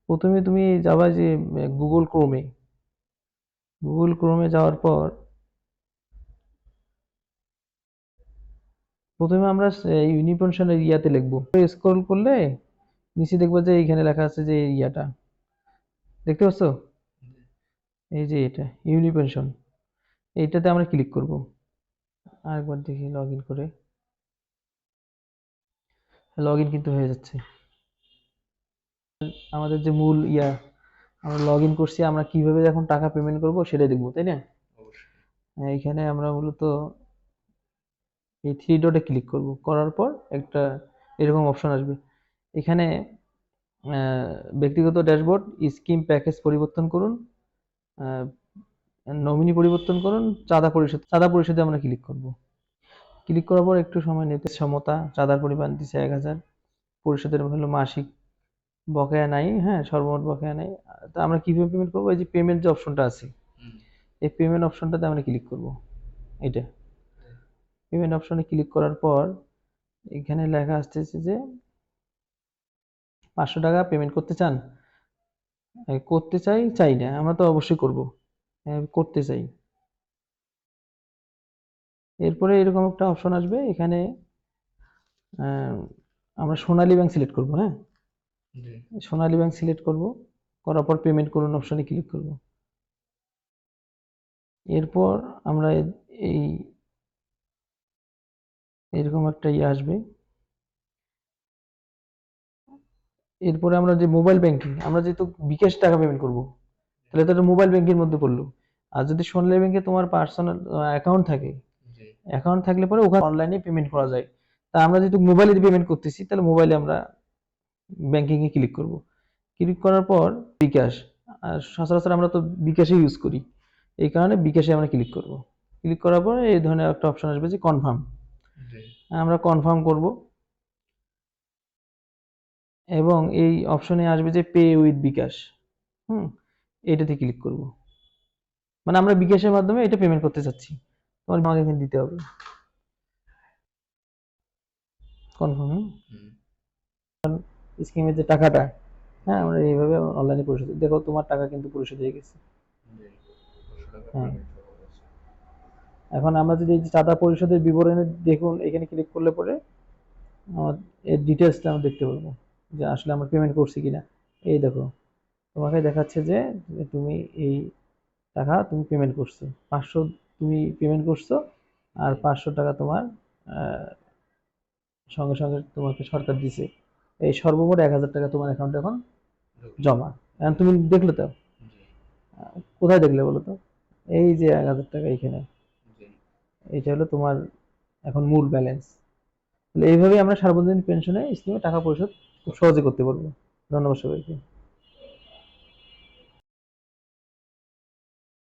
প্রথমে তুমি যাবা যে গুগল ক্রোমে যাওয়ার পর প্রথমে আমরা ইউনিপেনশনের ইয়াতে লিখবো, স্ক্রল করলে নিচে দেখবো যে এইখানে লেখা আছে যে ইয়াটা দেখতে পাচ্ছ, এই যে এটা ইউনিপেনশন, এইটাতে আমরা ক্লিক করব। আরেকবার দেখি লগ ইন করে, লগ ইন কিন্তু হয়ে যাচ্ছে। আমাদের যে মূল ইয়া, আমরা লগ ইন করছি, আমরা কিভাবে এখন টাকা পেমেন্ট করব সেটাই দেখবো, তাই না? অবশ্যই। এইখানে আমরা মূলত এই থ্রি ডটে ক্লিক করব, করার পর একটা এরকম অপশন আসবে। এখানে ব্যক্তিগত ড্যাশবোর্ড, স্কিম প্যাকেজ পরিবর্তন করুন, নমিনি পরিবর্তন করুন, চাঁদা পরিশোধে আমরা ক্লিক করব। ক্লিক করার পর একটু সময় নিতে, সমতা চাঁদার পরিমাণ দিচ্ছে 1000, পরিশোধের হলো মাসিক বকেয়া নাই, হ্যাঁ সর্বমোট বকেয়া নাই। তা আমরা কিভাবে পেমেন্ট করবো, এই যে পেমেন্ট যে অপশনটা আছে, হুম। এই পেমেন্ট অপশনটাতে আমরা ক্লিক করব। এটা হুম। পেমেন্ট অপশনে ক্লিক করার পর এখানে লেখা আসতেছে যে 500 টাকা পেমেন্ট করতে চান। করতে চাই, চাই না, আমরা তো অবশ্যই করব, করতে চাই। এরপরে এরকম একটা অপশন আসবে, এখানে আহ, আমরা সোনালী ব্যাংক সিলেক্ট করব, হ্যাঁ জি। সোনালী ব্যাংক সিলেক্ট করব, করার পর পেমেন্ট করুন অপশনে ক্লিক করব। এরপর আমরা এই এরকম একটা ইয়ে আসবে। এরপরে আমরা যে মোবাইল ব্যাংকিং, আমরা যেহেতু বিকাশ টাকা পেমেন্ট করব, তাহলে তো এটা মোবাইল ব্যাংকের মধ্যে পড়লো। আর যদি সোনালী ব্যাংকে তোমার পার্সোনাল অ্যাকাউন্ট থাকে, জি। অ্যাকাউন্ট থাকলে পরে ওখানে অনলাইনে পেমেন্ট করা যায়। তা আমরা যেহেতু মোবাইলে পেমেন্ট করতেছি, তাহলে মোবাইলে আমরা ব্যাংকিং এ ক্লিক করব। ক্লিক করার পর বিকাশ, আর সচরাচর আমরা তো বিকাশে ইউজ করি, এই কারণে বিকাশে আমরা ক্লিক করব। ক্লিক করার পর এই ধরনের একটা অপশন আসবে যে কনফার্ম, জি। আমরা কনফার্ম করব। এবং এই অপশনে আসবে যে পে উইথ বিকাশ, হুম, এটাতে ক্লিক করব। মানে আমরা বিকাশের মাধ্যমে এটা পেমেন্ট করতে চাচ্ছি, তোমার আমাকে এখানে দিতে হবে কনফার্ম। হুম। স্কিমের যে টাকাটা, হ্যাঁ আমরা এইভাবে অনলাইনে পরিশোধ, দেখো তোমার টাকা কিন্তু পরিশোধ হয়ে গেছে। জি। 500 টাকা হ্যাঁ, পেমেন্ট হয়ে গেছে। এখন আমরা যদি এই যে চাঁদা পরিশোধের বিবরণে দেখুন, এখানে ক্লিক করলে পরে আমার এর ডিটেলসটা আমরা দেখতে পারবো যে আসলে আমরা পেমেন্ট করছি কিনা। এই দেখো, তোমাকে দেখাচ্ছে যে তুমি এই টাকা তুমি পেমেন্ট করছো, 500 তুমি পেমেন্ট করছো, আর জি। 500 টাকা তোমার আহ, সঙ্গে সঙ্গে তোমাকে সরকার দিছে। এই সর্বমোট 1000 টাকা তোমার অ্যাকাউন্টে এখন ঢুকলো। জমা। এখন তুমি দেখলে তো, জি। কোথায় দেখলে বলো তো? এই যে 1000 টাকা এইখানে, জি। এটা হলো তোমার এখন মূল ব্যালেন্স। তাহলে এইভাবেই আমরা সার্বজনীন পেনশনে স্কিমে টাকা পরিশোধ খুব সহজে করতে পারবো। ধন্যবাদ সবাইকে।